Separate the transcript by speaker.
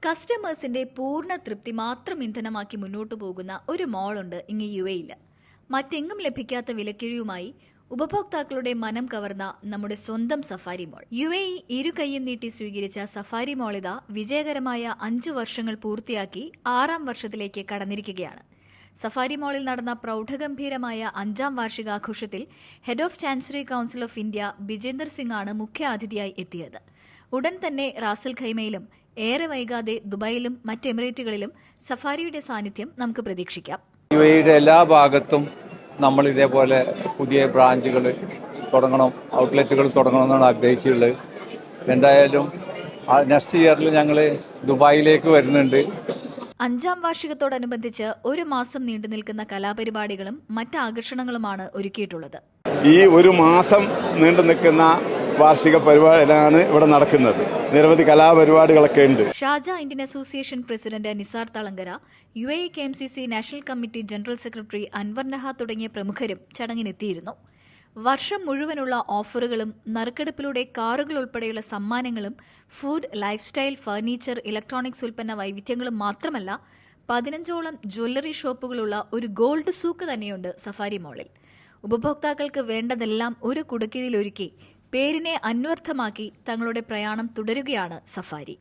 Speaker 1: കസ്റ്റമേഴ്സിന്റെ പൂർണ്ണ തൃപ്തി മാത്രം ഇന്ധനമാക്കി മുന്നോട്ടു പോകുന്ന ഒരു മോളുണ്ട് ഇങ്ങ് യുഎഇയിൽ. മറ്റെങ്ങും ലഭിക്കാത്ത വിലക്കിഴിവുമായി ഉപഭോക്താക്കളുടെ മനം കവർന്ന നമ്മുടെ സ്വന്തം സഫാരി മോൾ. യുഎഇ ഇരു കൈയും നീട്ടി സ്വീകരിച്ച സഫാരി മോളിത വിജയകരമായ 5 വർഷങ്ങൾ പൂർത്തിയാക്കി 6ാം വർഷത്തിലേക്ക് കടന്നിരിക്കുകയാണ്. സഫാരി മോളിൽ നടന്ന പ്രൗഢഗംഭീരമായ 5ാം വാർഷികാഘോഷത്തിൽ head of chancery council of India Bijender Singh ആണ് മുഖ്യ അതിഥിയായി എത്തിയത്. ഉടൻ തന്നെ റാസൽ ഖൈമയിലും ഏറെ വൈകാതെ ദുബായിലും മറ്റ് എമിറേറ്റുകളിലും സഫാരിയുടെ സാന്നിധ്യം നമുക്ക് പ്രതീക്ഷിക്കാം.
Speaker 2: യുഎഇയുടെ എല്ലാ ഭാഗത്തും നമ്മൾ ഇതേപോലെ പുതിയ ബ്രാഞ്ചുകൾ തുടങ്ങണം, ഔട്ട്ലെറ്റുകൾ തുടങ്ങണമെന്നാണ് ആഗ്രഹിച്ചിട്ടുള്ളത്. എന്തായാലും നെക്സ്റ്റ് ഇയറിൽ ഞങ്ങൾ ദുബായിലേക്ക് വരുന്നുണ്ട്.
Speaker 1: 5ാം വാർഷികത്തോടനുബന്ധിച്ച് ഒരു മാസം നീണ്ടു നിൽക്കുന്ന കലാപരിപാടികളും മറ്റ് ആകർഷണങ്ങളുമാണ് ഒരുക്കിയിട്ടുള്ളത്.
Speaker 3: ഈ ഒരു മാസം നീണ്ടു നിൽക്കുന്ന വാർഷിക പരിപാടിയാണ് ഇവിടെ നടക്കുന്നത്. നിരവധി കലാപരിപാടികളൊക്കെ ഉണ്ട്.
Speaker 1: Sharjah Indian Association president Nisar Thalangara, UAE KMCC national committee general secretary Anwar Naha തുടങ്ങിയ പ്രമുഖരും ചടങ്ങിനെത്തിയിരുന്നു. വർഷം മുഴുവനുള്ള ഓഫറുകളും നറുക്കെടുപ്പിലൂടെ കാറുകൾ ഉൾപ്പെടെയുള്ള സമ്മാനങ്ങളും food, life style, furniture, electronics ഉൽപ്പന്ന വൈവിധ്യങ്ങളും മാത്രമല്ല 15ഓളം ജ്വല്ലറി ഷോപ്പുകളുള്ള ഒരു ഗോൾഡ് സൂക്ക് തന്നെയുണ്ട് സഫാരി മോളിൽ. ഉപഭോക്താക്കൾക്ക് വേണ്ടതെല്ലാം ഒരു കുടക്കീഴിലൊരുക്കി പേരിനെ അന്വർത്ഥമാക്കി തങ്ങളുടെ പ്രയാണം തുടരുകയാണ് സഫാരി.